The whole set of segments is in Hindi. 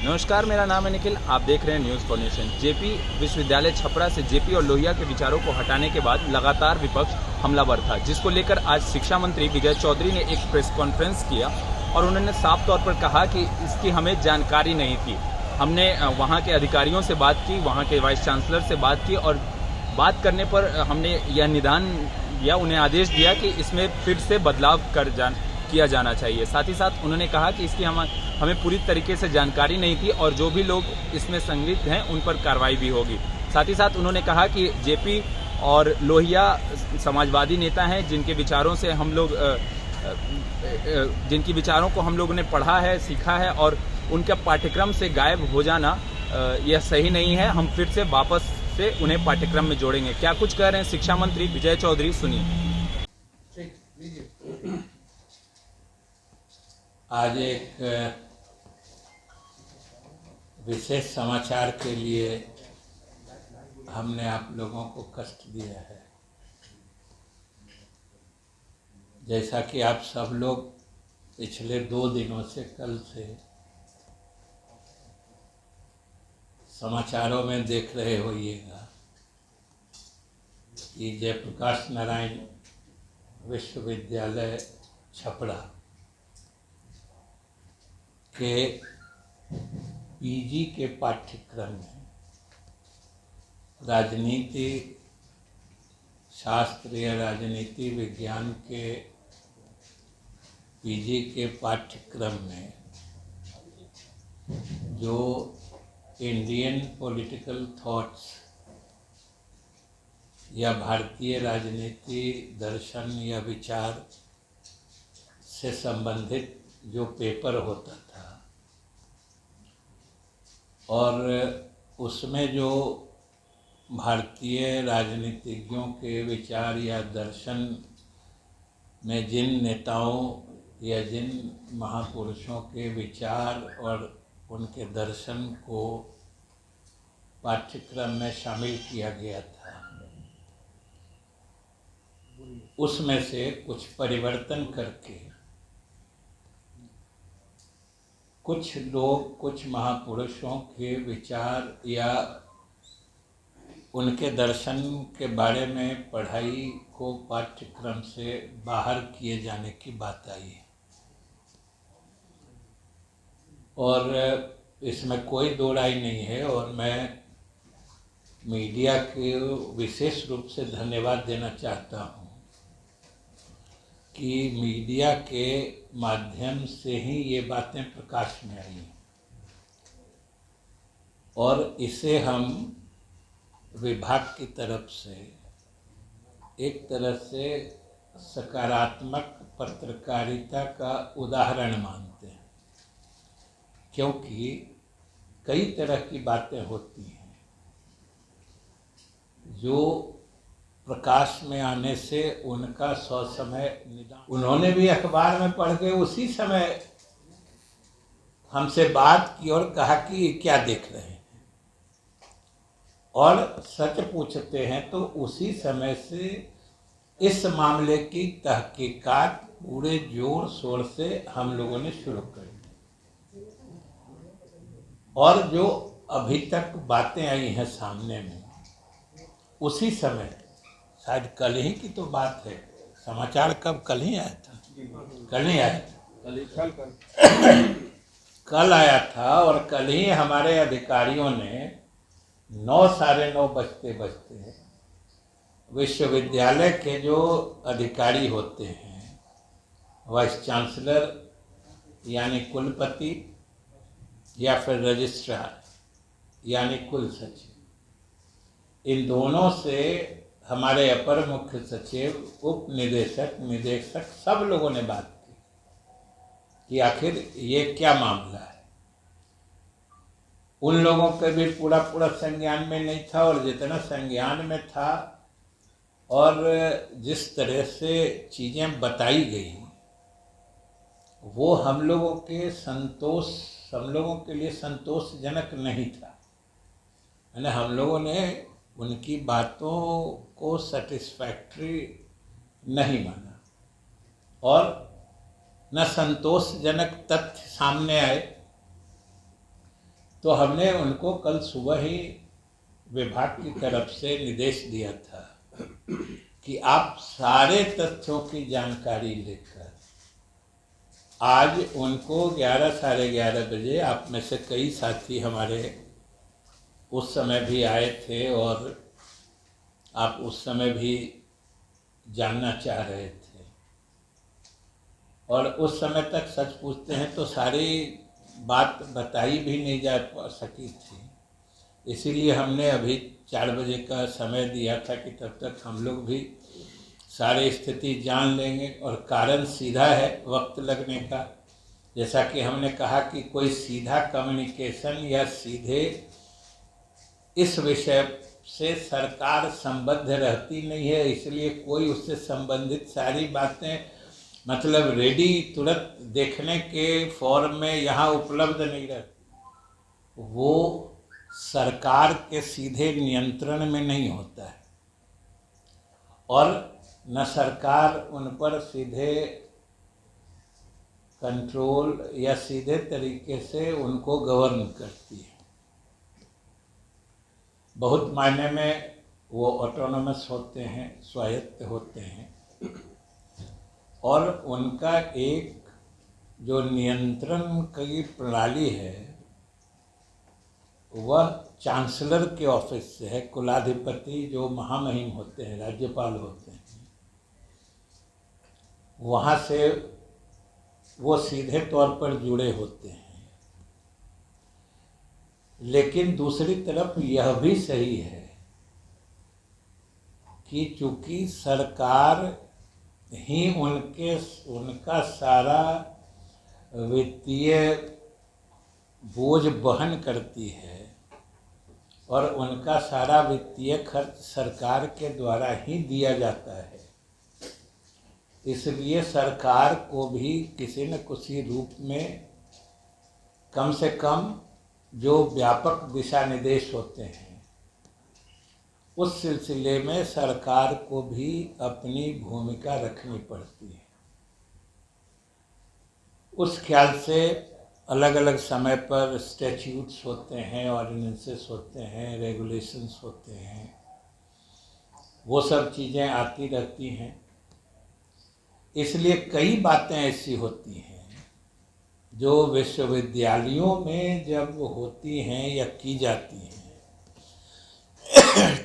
नमस्कार, मेरा नाम है निखिल। आप देख रहे हैं न्यूज़ फॉर नेशन। जेपी विश्वविद्यालय छपरा से जेपी और लोहिया के विचारों को हटाने के बाद लगातार विपक्ष हमलावर था, जिसको लेकर आज शिक्षा मंत्री विजय चौधरी ने एक प्रेस कॉन्फ्रेंस किया और उन्होंने साफ तौर पर कहा कि इसकी हमें जानकारी नहीं थी। हमने वहाँ के अधिकारियों से बात की, वहाँ के वाइस चांसलर से बात की और बात करने पर हमने यह निदान या उन्हें आदेश दिया कि इसमें फिर से बदलाव किया जाना चाहिए। साथ ही साथ उन्होंने कहा कि इसकी हमें पूरी तरीके से जानकारी नहीं थी और जो भी लोग इसमें संलिप्त हैं उन पर कार्रवाई भी होगी। साथ ही साथ उन्होंने कहा कि जेपी और लोहिया समाजवादी नेता हैं जिनके विचारों से जिनकी विचारों को हम लोगों ने पढ़ा है, सीखा है और उनके पाठ्यक्रम से गायब हो जाना यह सही नहीं है। हम फिर से वापस से उन्हें पाठ्यक्रम में जोड़ेंगे। क्या कुछ कह रहे हैं शिक्षा मंत्री विजय चौधरी, सुनिए। आज एक विशेष समाचार के लिए हमने आप लोगों को कष्ट दिया है। जैसा कि आप सब लोग पिछले 2 दिनों से, कल से समाचारों में देख रहे होइएगा कि जयप्रकाश नारायण विश्वविद्यालय छपरा के पीजी के पाठ्यक्रम में राजनीति शास्त्र या राजनीति विज्ञान के पीजी के पाठ्यक्रम में जो इंडियन पॉलिटिकल थॉट्स या भारतीय राजनीति दर्शन या विचार से संबंधित जो पेपर होता था और उसमें जो भारतीय राजनीतिज्ञों के विचार या दर्शन में जिन नेताओं या जिन महापुरुषों के विचार और उनके दर्शन को पाठ्यक्रम में शामिल किया गया था, उसमें से कुछ परिवर्तन करके कुछ लोग, कुछ महापुरुषों के विचार या उनके दर्शन के बारे में पढ़ाई को पाठ्यक्रम से बाहर किए जाने की बात आई और इसमें कोई दो राय नहीं है। और मैं मीडिया के विशेष रूप से धन्यवाद देना चाहता हूँ कि मीडिया के माध्यम से ही ये बातें प्रकाश में आई और इसे हम विभाग की तरफ से एक तरह से सकारात्मक पत्रकारिता का उदाहरण मानते हैं, क्योंकि कई तरह की बातें होती हैं जो प्रकाश में आने से उनका ससमय निदान। उन्होंने भी अखबार में पढ़ के उसी समय हमसे बात की और कहा कि क्या देख रहे हैं, और सच पूछते हैं तो उसी समय से इस मामले की तहकीकात पूरे जोर शोर से हम लोगों ने शुरू कर दी और जो अभी तक बातें आई हैं सामने में, उसी समय शायद कल ही की तो बात है, समाचार कब, कल ही आया था, कल ही आया था, कल आया था और कल ही हमारे अधिकारियों ने 9, साढ़े 9 बजते बजते विश्वविद्यालय के जो अधिकारी होते हैं, वाइस चांसलर यानी कुलपति या फिर रजिस्ट्रार यानी कुल सचिव, इन दोनों से हमारे अपर मुख्य सचिव, उप निदेशक, निदेशक सब लोगों ने बात की कि आखिर ये क्या मामला है। उन लोगों के भी पूरा संज्ञान में नहीं था और जितना संज्ञान में था और जिस तरह से चीज़ें बताई गई वो हम लोगों के लिए संतोषजनक नहीं था। यानी हम लोगों ने उनकी बातों को सेटिस्फैक्ट्री नहीं माना और न संतोषजनक तथ्य सामने आए तो हमने उनको कल सुबह ही विभाग की तरफ से निर्देश दिया था कि आप सारे तथ्यों की जानकारी लेकर आज उनको 11 साढ़े 11 बजे, आप में से कई साथी हमारे उस समय भी आए थे और आप उस समय भी जानना चाह रहे थे, और उस समय तक सच पूछते हैं तो सारी बात बताई भी नहीं जा सकी थी। इसीलिए हमने अभी 4 बजे का समय दिया था कि तब तक हम लोग भी सारी स्थिति जान लेंगे। और कारण सीधा है वक्त लगने का। जैसा कि हमने कहा कि कोई सीधा कम्युनिकेशन या सीधे इस विषय से सरकार संबद्ध रहती नहीं है, इसलिए कोई उससे संबंधित सारी बातें मतलब रेडी तुरंत देखने के फॉर्म में यहाँ उपलब्ध नहीं रहती। वो सरकार के सीधे नियंत्रण में नहीं होता है और न सरकार उन पर सीधे कंट्रोल या सीधे तरीके से उनको गवर्न करती है। बहुत मायने में वो ऑटोनोमस होते हैं, स्वायत्त होते हैं, और उनका एक जो नियंत्रण की प्रणाली है वह चांसलर के ऑफिस से है। कुलाधिपति जो महामहिम होते हैं, राज्यपाल होते हैं, वहाँ से वो सीधे तौर पर जुड़े होते हैं। लेकिन दूसरी तरफ यह भी सही है कि चूंकि सरकार ही उनका सारा वित्तीय बोझ वहन करती है और उनका सारा वित्तीय खर्च सरकार के द्वारा ही दिया जाता है, इसलिए सरकार को भी किसी न किसी रूप में कम से कम जो व्यापक दिशा निर्देश होते हैं उस सिलसिले में सरकार को भी अपनी भूमिका रखनी पड़ती है। उस ख्याल से अलग अलग समय पर स्टैट्यूट्स होते हैं, ऑर्डिनेंसेस होते हैं, रेगुलेशंस होते हैं, वो सब चीज़ें आती रहती हैं। इसलिए कई बातें ऐसी होती हैं जो विश्वविद्यालयों में जब होती हैं या की जाती हैं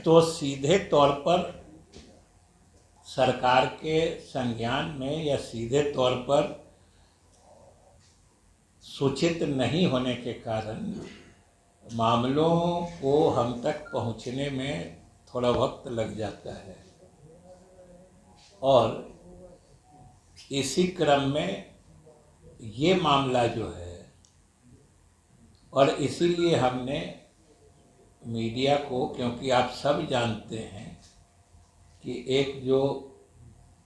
तो सीधे तौर पर सरकार के संज्ञान में या सीधे तौर पर सूचित नहीं होने के कारण मामलों को हम तक पहुंचने में थोड़ा वक्त लग जाता है। और इसी क्रम में ये मामला जो है, और इसीलिए हमने मीडिया को, क्योंकि आप सब जानते हैं कि एक जो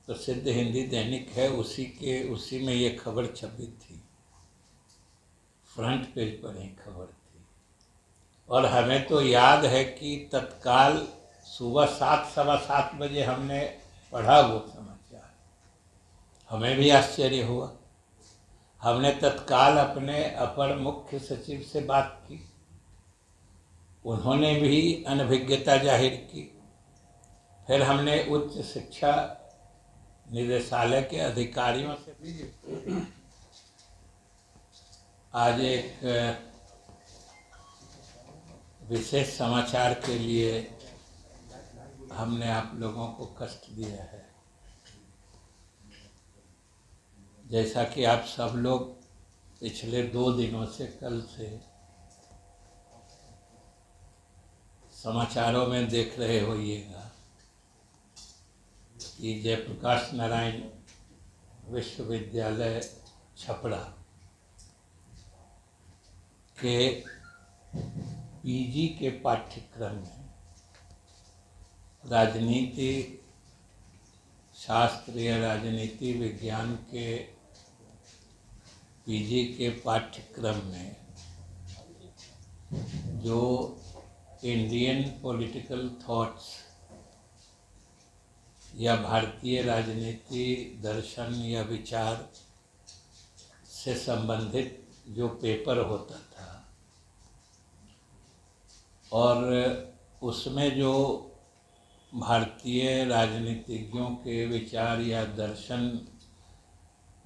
प्रसिद्ध हिंदी दैनिक है उसी में ये खबर छपी थी, फ्रंट पेज पर ही खबर थी। और हमें तो याद है कि तत्काल सुबह 7 सवा 7 बजे हमने पढ़ा वो समाचार, हमें भी आश्चर्य हुआ। हमने तत्काल अपने अपर मुख्य सचिव से बात की, उन्होंने भी अनभिज्ञता जाहिर की। फिर हमने उच्च शिक्षा निदेशालय के अधिकारियों से भी आज एक विशेष समाचार के लिए हमने आप लोगों को कष्ट दिया है। जैसा कि आप सब लोग पिछले 2 दिनों से, कल से समाचारों में देख रहे होइएगा कि जयप्रकाश नारायण विश्वविद्यालय छपरा के पीजी के पाठ्यक्रम में राजनीति शास्त्र या राजनीति विज्ञान के पीजी के पाठ्यक्रम में जो इंडियन पॉलिटिकल थॉट्स या भारतीय राजनीति दर्शन या विचार से संबंधित जो पेपर होता था और उसमें जो भारतीय राजनीतिज्ञों के विचार या दर्शन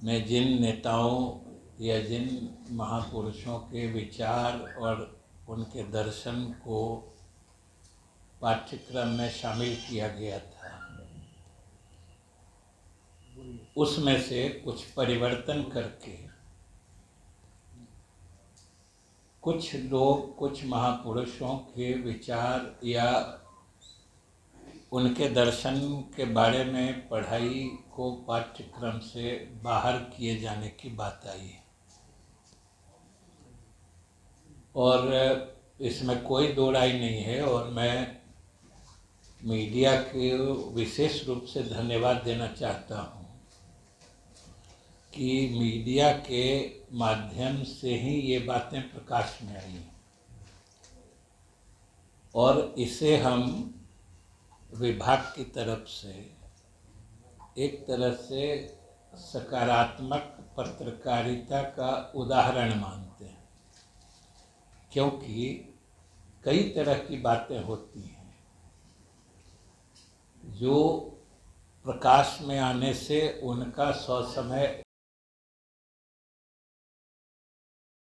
में जिन नेताओं या जिन महापुरुषों के विचार और उनके दर्शन को पाठ्यक्रम में शामिल किया गया था, उसमें से कुछ परिवर्तन करके कुछ लोग, कुछ महापुरुषों के विचार या उनके दर्शन के बारे में पढ़ाई को पाठ्यक्रम से बाहर किए जाने की बात आई है। और इसमें कोई दो राय नहीं है, और मैं मीडिया के विशेष रूप से धन्यवाद देना चाहता हूँ कि मीडिया के माध्यम से ही ये बातें प्रकाश में आई, और इसे हम विभाग की तरफ से एक तरह से सकारात्मक पत्रकारिता का उदाहरण मानते हैं, क्योंकि कई तरह की बातें होती हैं जो प्रकाश में आने से उनका ससमय